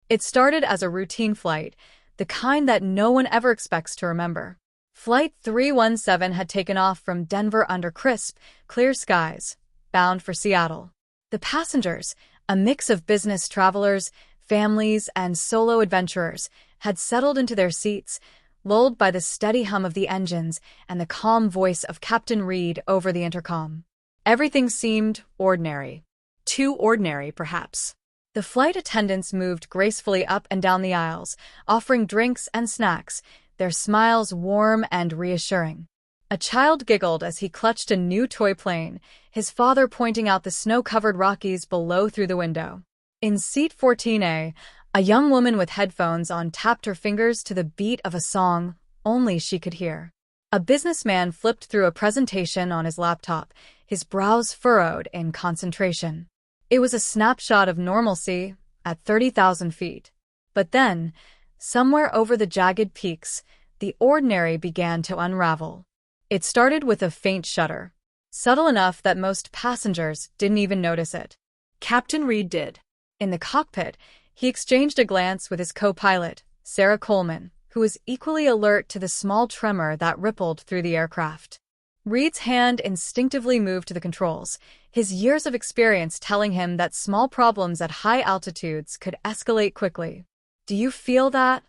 It started as a routine flight, the kind that no one ever expects to remember. Flight 317 had taken off from Denver under crisp, clear skies, bound for Seattle. The passengers, a mix of business travelers, families, and solo adventurers, had settled into their seats, lulled by the steady hum of the engines and the calm voice of Captain Reed over the intercom. Everything seemed ordinary. Too ordinary, perhaps. The flight attendants moved gracefully up and down the aisles, offering drinks and snacks, their smiles warm and reassuring. A child giggled as he clutched a new toy plane, his father pointing out the snow-covered Rockies below through the window. In seat 14A, a young woman with headphones on tapped her fingers to the beat of a song only she could hear. A businessman flipped through a presentation on his laptop, his brows furrowed in concentration. It was a snapshot of normalcy at 30,000 feet. But then, somewhere over the jagged peaks, the ordinary began to unravel. It started with a faint shudder, subtle enough that most passengers didn't even notice it. Captain Reed did. In the cockpit, he exchanged a glance with his co-pilot, Sarah Coleman, who was equally alert to the small tremor that rippled through the aircraft. Reed's hand instinctively moved to the controls, his years of experience telling him that small problems at high altitudes could escalate quickly. "Do you feel that?"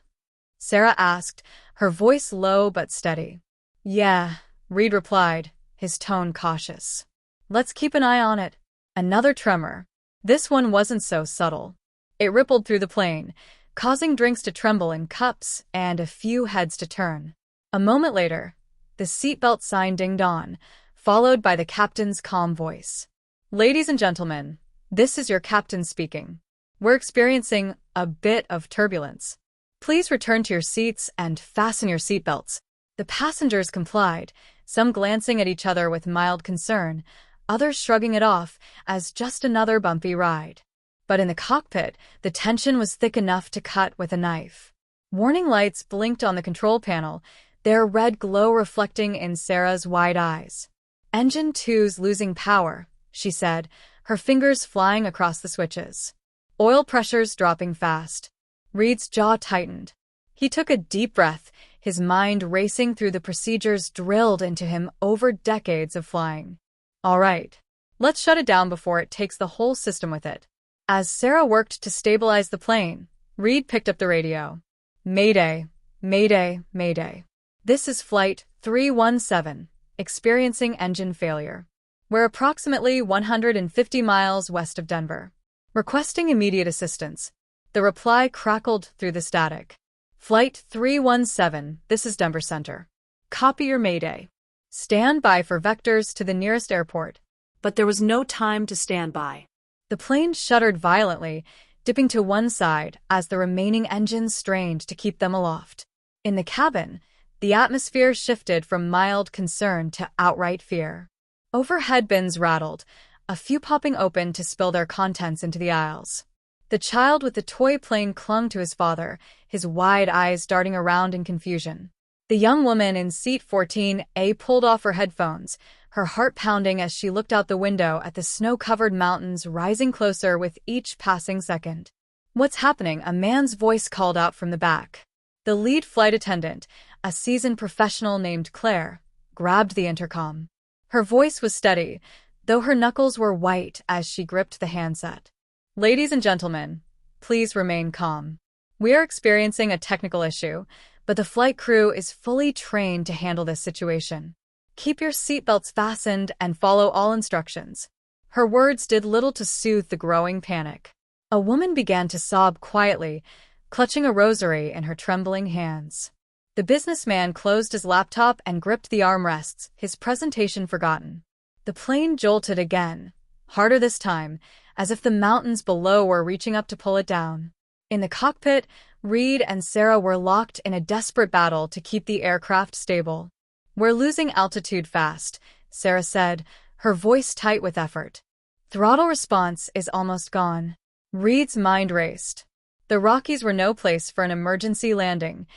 Sarah asked, her voice low but steady. "Yeah," Reed replied, his tone cautious. "Let's keep an eye on it." Another tremor. This one wasn't so subtle. It rippled through the plane, causing drinks to tremble in cups and a few heads to turn. A moment later, the seatbelt sign dinged on, followed by the captain's calm voice. "Ladies and gentlemen, this is your captain speaking. We're experiencing a bit of turbulence. Please return to your seats and fasten your seatbelts." The passengers complied, some glancing at each other with mild concern, others shrugging it off as just another bumpy ride. But in the cockpit, the tension was thick enough to cut with a knife. Warning lights blinked on the control panel, their red glow reflecting in Sarah's wide eyes. "Engine 2's losing power," she said, her fingers flying across the switches. "Oil pressure's dropping fast." Reed's jaw tightened. He took a deep breath, his mind racing through the procedures drilled into him over decades of flying. "All right. Let's shut it down before it takes the whole system with it." As Sarah worked to stabilize the plane, Reed picked up the radio. "Mayday, Mayday, Mayday. This is Flight 317, experiencing engine failure. We're approximately 150 miles west of Denver. Requesting immediate assistance." The reply crackled through the static. "Flight 317, this is Denver Center. Copy your Mayday. Stand by for vectors to the nearest airport." But there was no time to stand by. The plane shuddered violently, dipping to one side as the remaining engines strained to keep them aloft. In the cabin, the atmosphere shifted from mild concern to outright fear. Overhead bins rattled, a few popping open to spill their contents into the aisles. The child with the toy plane clung to his father, his wide eyes darting around in confusion. The young woman in seat 14A pulled off her headphones, her heart pounding as she looked out the window at the snow-covered mountains rising closer with each passing second. "What's happening?" a man's voice called out from the back. The lead flight attendant, a seasoned professional named Claire, grabbed the intercom. Her voice was steady, though her knuckles were white as she gripped the handset. "Ladies and gentlemen, please remain calm. We are experiencing a technical issue, but the flight crew is fully trained to handle this situation. Keep your seatbelts fastened and follow all instructions." Her words did little to soothe the growing panic. A woman began to sob quietly, clutching a rosary in her trembling hands. The businessman closed his laptop and gripped the armrests, his presentation forgotten. The plane jolted again, harder this time, as if the mountains below were reaching up to pull it down. In the cockpit, Reed and Sarah were locked in a desperate battle to keep the aircraft stable. "We're losing altitude fast," Sarah said, her voice tight with effort. "Throttle response is almost gone." Reed's mind raced. The Rockies were no place for an emergency landing.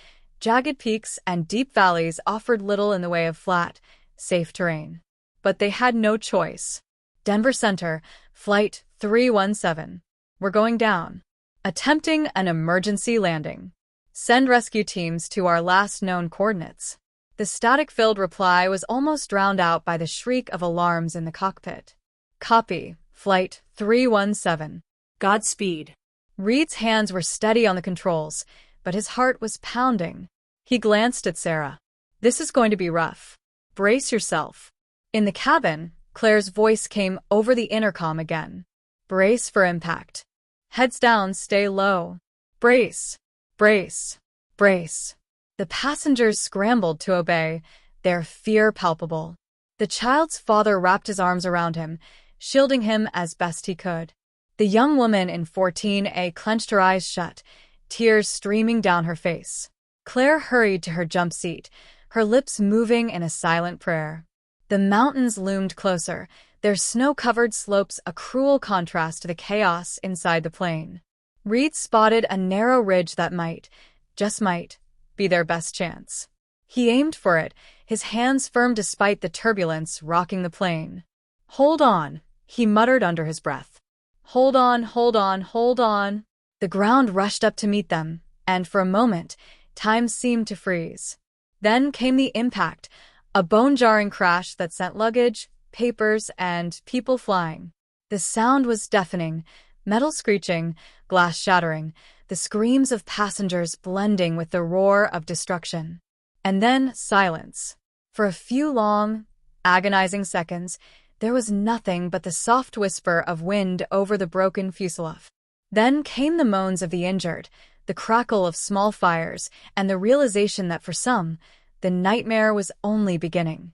Jagged peaks and deep valleys offered little in the way of flat, safe terrain. But they had no choice. "Denver Center, Flight 317. We're going down." Attempting an emergency landing. Send rescue teams to our last known coordinates. The static-filled reply was almost drowned out by the shriek of alarms in the cockpit. Copy, Flight 317. Godspeed. Reed's hands were steady on the controls, but his heart was pounding. He glanced at Sarah. This is going to be rough. Brace yourself. In the cabin, Claire's voice came over the intercom again. Brace for impact. Heads down, stay low. Brace. Brace. Brace. The passengers scrambled to obey, their fear palpable. The child's father wrapped his arms around him, shielding him as best he could. The young woman in 14A clenched her eyes shut, tears streaming down her face. Claire hurried to her jump seat, her lips moving in a silent prayer. The mountains loomed closer, their snow-covered slopes a cruel contrast to the chaos inside the plane. Reed spotted a narrow ridge that might, just might, be their best chance. He aimed for it, his hands firm despite the turbulence rocking the plane. Hold on, he muttered under his breath. Hold on, hold on, hold on. The ground rushed up to meet them, and for a moment, time seemed to freeze. Then came the impact, a bone-jarring crash that sent luggage, papers, and people flying. The sound was deafening, metal screeching, glass shattering, the screams of passengers blending with the roar of destruction. And then silence. For a few long, agonizing seconds, there was nothing but the soft whisper of wind over the broken fuselage. Then came the moans of the injured, the crackle of small fires, and the realization that for some, the nightmare was only beginning.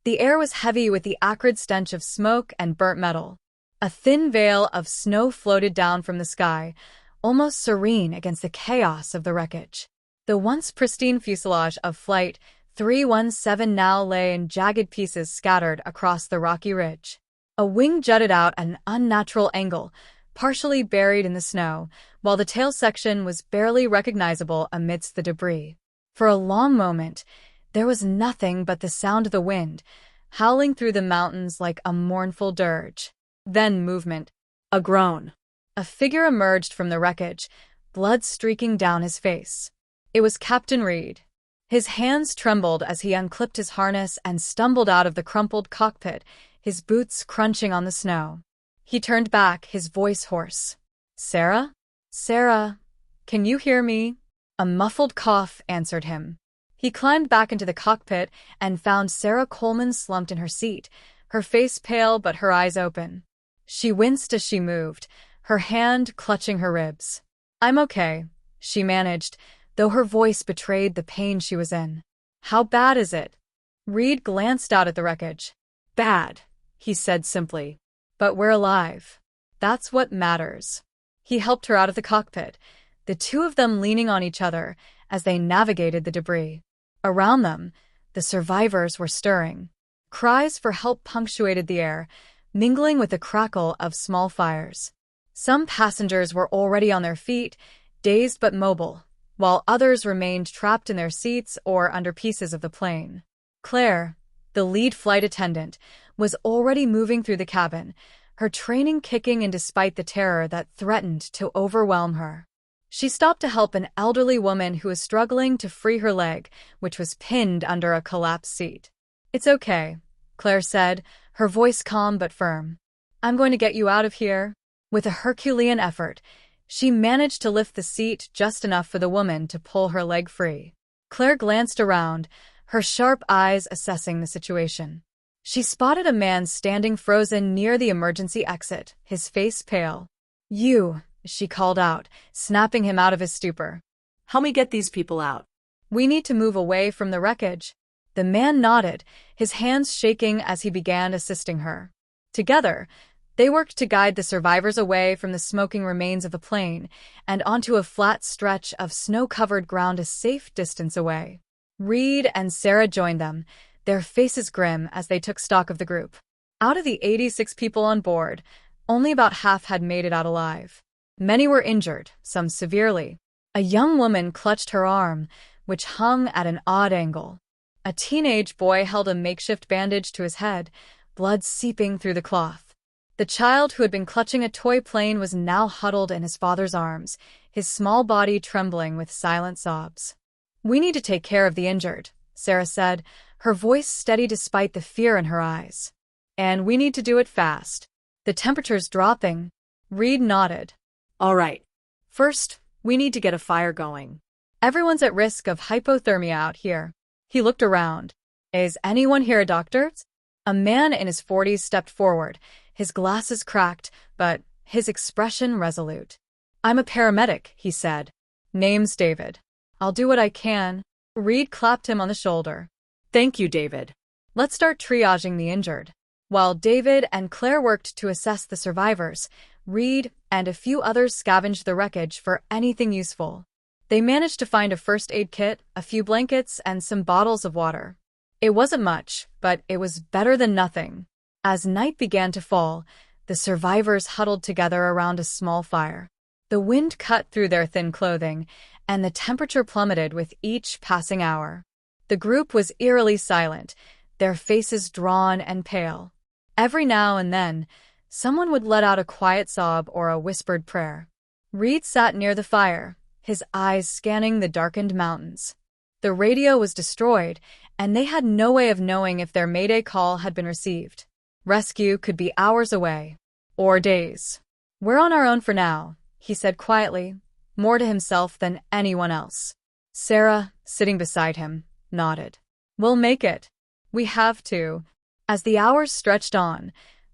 The air was heavy with the acrid stench of smoke and burnt metal. A thin veil of snow floated down from the sky, almost serene against the chaos of the wreckage. The once pristine fuselage of Flight 317 now lay in jagged pieces scattered across the rocky ridge. A wing jutted out at an unnatural angle, partially buried in the snow, while the tail section was barely recognizable amidst the debris. For a long moment, there was nothing but the sound of the wind, howling through the mountains like a mournful dirge. Then movement. A groan. A figure emerged from the wreckage, blood streaking down his face. It was Captain Reed. His hands trembled as he unclipped his harness and stumbled out of the crumpled cockpit, his boots crunching on the snow. He turned back, his voice hoarse. Sarah? Sarah, can you hear me? A muffled cough answered him. He climbed back into the cockpit and found Sarah Coleman slumped in her seat, her face pale but her eyes open. She winced as she moved, her hand clutching her ribs. I'm okay, she managed, though her voice betrayed the pain she was in. How bad is it? Reed glanced out at the wreckage. Bad, he said simply. But we're alive. That's what matters. He helped her out of the cockpit, the two of them leaning on each other as they navigated the debris. Around them, the survivors were stirring. Cries for help punctuated the air, mingling with the crackle of small fires. Some passengers were already on their feet, dazed but mobile, while others remained trapped in their seats or under pieces of the plane. Claire, the lead flight attendant, was already moving through the cabin, her training kicking in despite the terror that threatened to overwhelm her. She stopped to help an elderly woman who was struggling to free her leg, which was pinned under a collapsed seat. It's okay, Claire said, her voice calm but firm. I'm going to get you out of here. With a Herculean effort, she managed to lift the seat just enough for the woman to pull her leg free. Claire glanced around, her sharp eyes assessing the situation. She spotted a man standing frozen near the emergency exit, his face pale. You, she called out, snapping him out of his stupor. Help me get these people out. We need to move away from the wreckage. The man nodded, his hands shaking as he began assisting her. Together, they worked to guide the survivors away from the smoking remains of the plane and onto a flat stretch of snow-covered ground a safe distance away. Reed and Sarah joined them, their faces grim as they took stock of the group. Out of the 86 people on board, only about half had made it out alive. Many were injured, some severely. A young woman clutched her arm, which hung at an odd angle. A teenage boy held a makeshift bandage to his head, blood seeping through the cloth. The child who had been clutching a toy plane was now huddled in his father's arms, his small body trembling with silent sobs. "We need to take care of the injured," Sarah said, her voice steady despite the fear in her eyes. "And we need to do it fast. The temperature's dropping." Reed nodded. All right. First, we need to get a fire going. "Everyone's at risk of hypothermia out here." He looked around. "Is anyone here a doctor?" A man in his 40s stepped forward, his glasses cracked, but his expression resolute. "I'm a paramedic," he said. "Name's David. I'll do what I can." Reed clapped him on the shoulder. Thank you, David. "Let's start triaging the injured." While David and Claire worked to assess the survivors, Reed and a few others scavenged the wreckage for anything useful. They managed to find a first aid kit, a few blankets, and some bottles of water. It wasn't much, but it was better than nothing. As night began to fall, the survivors huddled together around a small fire. The wind cut through their thin clothing, and the temperature plummeted with each passing hour. The group was eerily silent, their faces drawn and pale. Every now and then, someone would let out a quiet sob or a whispered prayer. Reed sat near the fire, his eyes scanning the darkened mountains. The radio was destroyed, and they had no way of knowing if their Mayday call had been received. Rescue could be hours away. Or days. "We're on our own for now," he said quietly, more to himself than anyone else. Sarah, sitting beside him, nodded. "We'll make it. We have to." As the hours stretched on,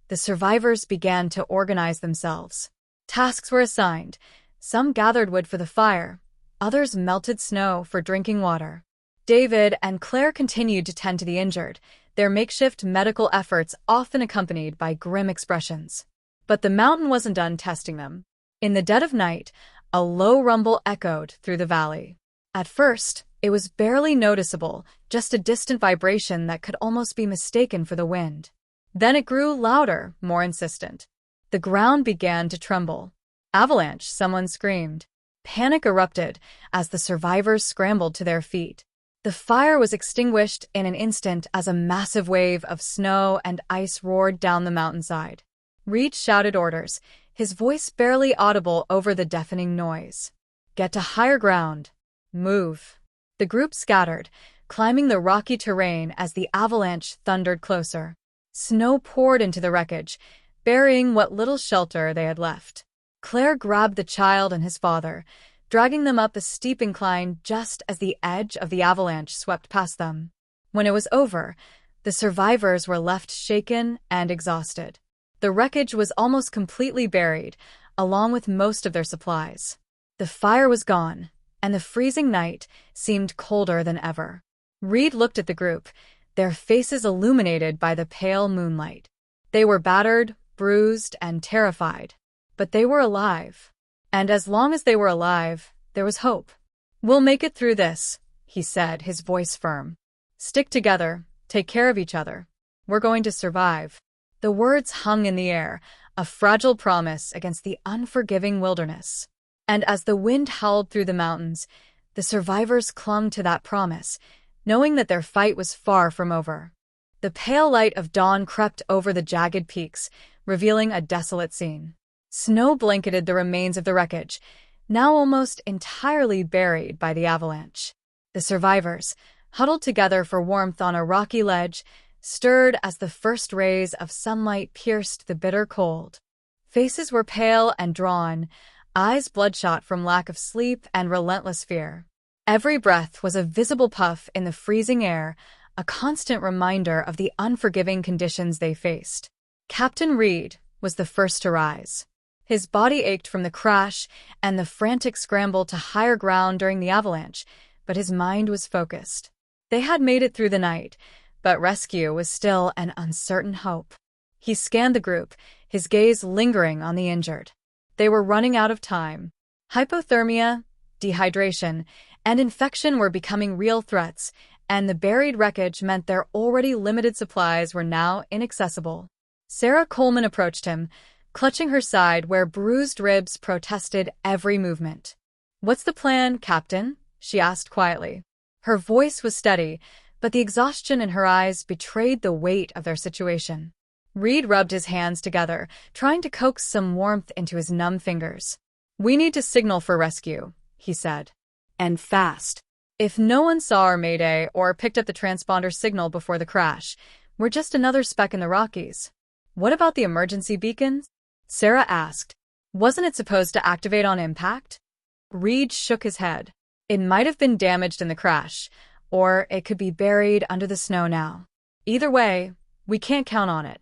the survivors began to organize themselves. Tasks were assigned. Some gathered wood for the fire, others melted snow for drinking water. David and Claire continued to tend to the injured, their makeshift medical efforts often accompanied by grim expressions. But the mountain wasn't done testing them. In the dead of night, a low rumble echoed through the valley. At first, it was barely noticeable, just a distant vibration that could almost be mistaken for the wind. Then it grew louder, more insistent. The ground began to tremble. "Avalanche," someone screamed. Panic erupted as the survivors scrambled to their feet. The fire was extinguished in an instant as a massive wave of snow and ice roared down the mountainside. Reed shouted orders, his voice barely audible over the deafening noise. "Get to higher ground. Move." The group scattered, climbing the rocky terrain as the avalanche thundered closer. Snow poured into the wreckage, burying what little shelter they had left. Claire grabbed the child and his father, dragging them up a steep incline just as the edge of the avalanche swept past them. When it was over, the survivors were left shaken and exhausted. The wreckage was almost completely buried, along with most of their supplies. The fire was gone, and the freezing night seemed colder than ever. Reed looked at the group, their faces illuminated by the pale moonlight. They were battered, bruised, and terrified. But they were alive. And as long as they were alive, there was hope. "We'll make it through this," he said, his voice firm. "Stick together, take care of each other. We're going to survive." The words hung in the air, a fragile promise against the unforgiving wilderness. And as the wind howled through the mountains, the survivors clung to that promise, knowing that their fight was far from over. The pale light of dawn crept over the jagged peaks, revealing a desolate scene. Snow blanketed the remains of the wreckage, now almost entirely buried by the avalanche. The survivors, huddled together for warmth on a rocky ledge, stirred as the first rays of sunlight pierced the bitter cold. Faces were pale and drawn, eyes bloodshot from lack of sleep and relentless fear. Every breath was a visible puff in the freezing air, a constant reminder of the unforgiving conditions they faced. Captain Reed was the first to rise. His body ached from the crash and the frantic scramble to higher ground during the avalanche, but his mind was focused. They had made it through the night, but rescue was still an uncertain hope. He scanned the group, his gaze lingering on the injured. They were running out of time. Hypothermia, dehydration, and infection were becoming real threats, and the buried wreckage meant their already limited supplies were now inaccessible. Sarah Coleman approached him, clutching her side where bruised ribs protested every movement. "What's the plan, Captain?" she asked quietly. Her voice was steady, but the exhaustion in her eyes betrayed the weight of their situation. Reed rubbed his hands together, trying to coax some warmth into his numb fingers. "We need to signal for rescue," he said. "And fast." "If no one saw our Mayday or picked up the transponder signal before the crash, we're just another speck in the Rockies." "What about the emergency beacons?" Sarah asked. "Wasn't it supposed to activate on impact?" Reed shook his head. "It might have been damaged in the crash, or it could be buried under the snow now. Either way, we can't count on it.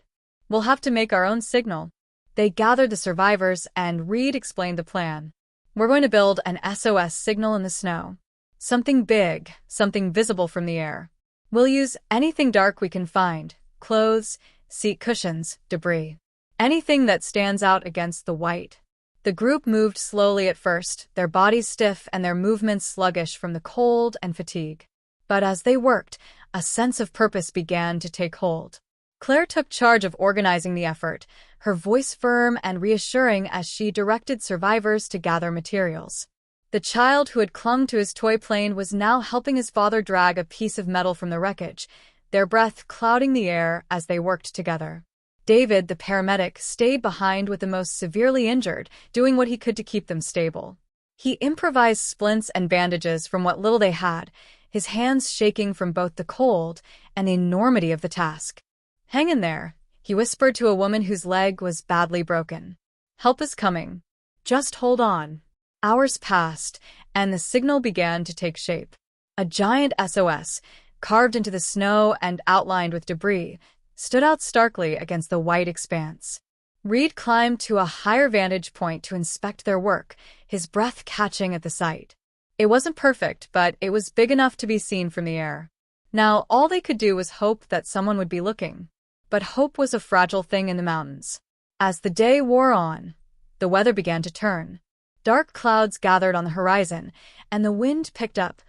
We'll have to make our own signal." They gathered the survivors, and Reed explained the plan. "We're going to build an SOS signal in the snow. Something big, something visible from the air. We'll use anything dark we can find: clothes, seat cushions, debris. Anything that stands out against the white." The group moved slowly at first, their bodies stiff and their movements sluggish from the cold and fatigue. But as they worked, a sense of purpose began to take hold. Claire took charge of organizing the effort, her voice firm and reassuring as she directed survivors to gather materials. The child who had clung to his toy plane was now helping his father drag a piece of metal from the wreckage, their breath clouding the air as they worked together. David, the paramedic, stayed behind with the most severely injured, doing what he could to keep them stable. He improvised splints and bandages from what little they had, his hands shaking from both the cold and the enormity of the task. "Hang in there," he whispered to a woman whose leg was badly broken. "Help is coming. Just hold on." Hours passed, and the signal began to take shape. A giant SOS, carved into the snow and outlined with debris, stood out starkly against the white expanse. Reed climbed to a higher vantage point to inspect their work, his breath catching at the sight. It wasn't perfect, but it was big enough to be seen from the air. Now all they could do was hope that someone would be looking. But hope was a fragile thing in the mountains. As the day wore on, the weather began to turn. Dark clouds gathered on the horizon, and the wind picked up,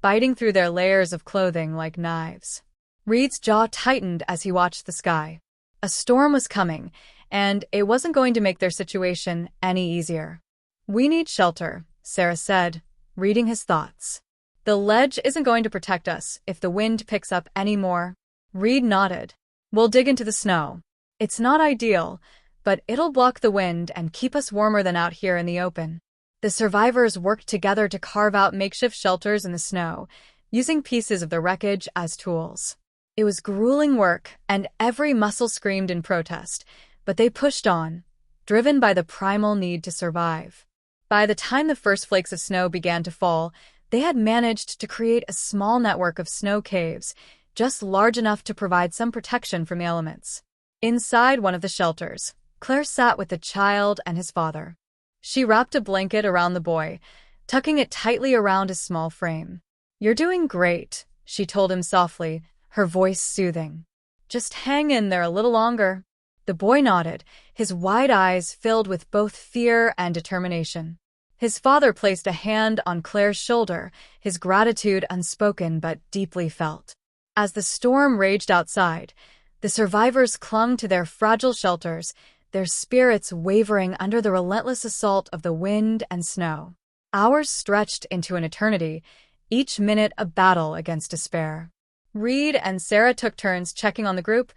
biting through their layers of clothing like knives. Reed's jaw tightened as he watched the sky. A storm was coming, and it wasn't going to make their situation any easier. "We need shelter," Sarah said, reading his thoughts. "The ledge isn't going to protect us if the wind picks up any more." Reed nodded. "We'll dig into the snow. It's not ideal, but it'll block the wind and keep us warmer than out here in the open." The survivors worked together to carve out makeshift shelters in the snow, using pieces of the wreckage as tools. It was grueling work, and every muscle screamed in protest, but they pushed on, driven by the primal need to survive. By the time the first flakes of snow began to fall, they had managed to create a small network of snow caves, just large enough to provide some protection from the elements. Inside one of the shelters, Claire sat with the child and his father. She wrapped a blanket around the boy, tucking it tightly around his small frame. "You're doing great," she told him softly, her voice soothing. "Just hang in there a little longer." The boy nodded, his wide eyes filled with both fear and determination. His father placed a hand on Claire's shoulder, his gratitude unspoken but deeply felt. As the storm raged outside, the survivors clung to their fragile shelters, their spirits wavering under the relentless assault of the wind and snow. Hours stretched into an eternity, each minute a battle against despair. Reed and Sarah took turns checking on the group,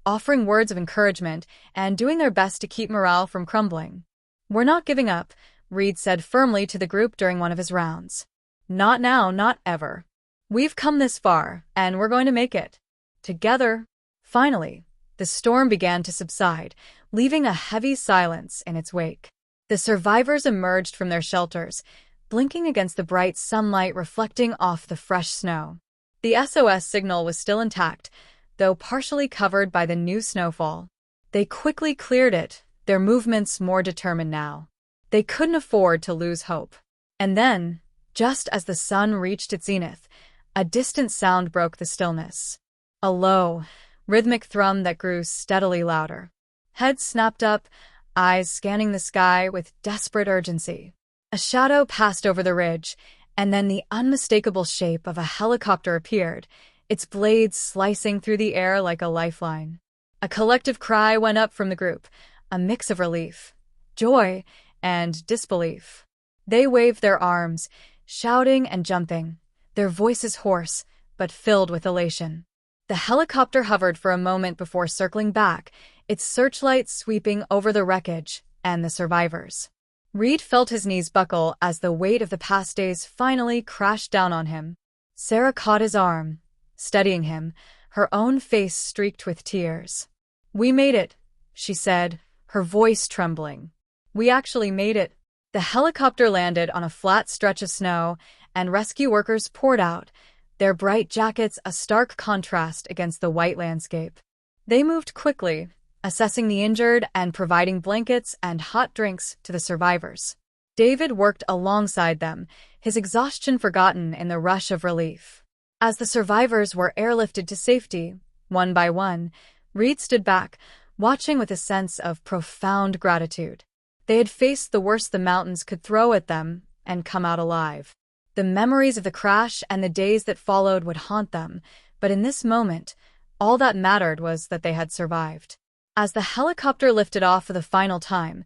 offering words of encouragement and doing their best to keep morale from crumbling. "We're not giving up," Reed said firmly to the group during one of his rounds. "Not now, not ever. We've come this far, and we're going to make it. Together." Finally, the storm began to subside, leaving a heavy silence in its wake. The survivors emerged from their shelters, blinking against the bright sunlight reflecting off the fresh snow. The SOS signal was still intact, though partially covered by the new snowfall. They quickly cleared it, their movements more determined now. They couldn't afford to lose hope. And then, just as the sun reached its zenith, a distant sound broke the stillness. A low, rhythmic thrum that grew steadily louder. Heads snapped up, eyes scanning the sky with desperate urgency. A shadow passed over the ridge, and then the unmistakable shape of a helicopter appeared, its blades slicing through the air like a lifeline. A collective cry went up from the group, a mix of relief, joy, and disbelief. They waved their arms, shouting and jumping, their voices hoarse, but filled with elation. The helicopter hovered for a moment before circling back, its searchlight sweeping over the wreckage and the survivors. Reed felt his knees buckle as the weight of the past days finally crashed down on him. Sarah caught his arm, steadying him, her own face streaked with tears. "We made it," she said, her voice trembling. "We actually made it." The helicopter landed on a flat stretch of snow, and rescue workers poured out, their bright jackets a stark contrast against the white landscape. They moved quickly, assessing the injured and providing blankets and hot drinks to the survivors. David worked alongside them, his exhaustion forgotten in the rush of relief. As the survivors were airlifted to safety, one by one, Reed stood back, watching with a sense of profound gratitude. They had faced the worst the mountains could throw at them and come out alive. The memories of the crash and the days that followed would haunt them, but in this moment, all that mattered was that they had survived. As the helicopter lifted off for the final time,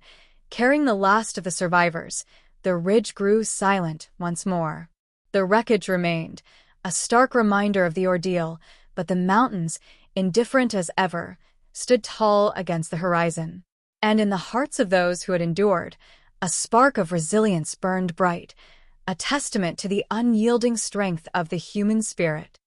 carrying the last of the survivors, the ridge grew silent once more. The wreckage remained, a stark reminder of the ordeal, but the mountains, indifferent as ever, stood tall against the horizon. And in the hearts of those who had endured, a spark of resilience burned bright, a testament to the unyielding strength of the human spirit.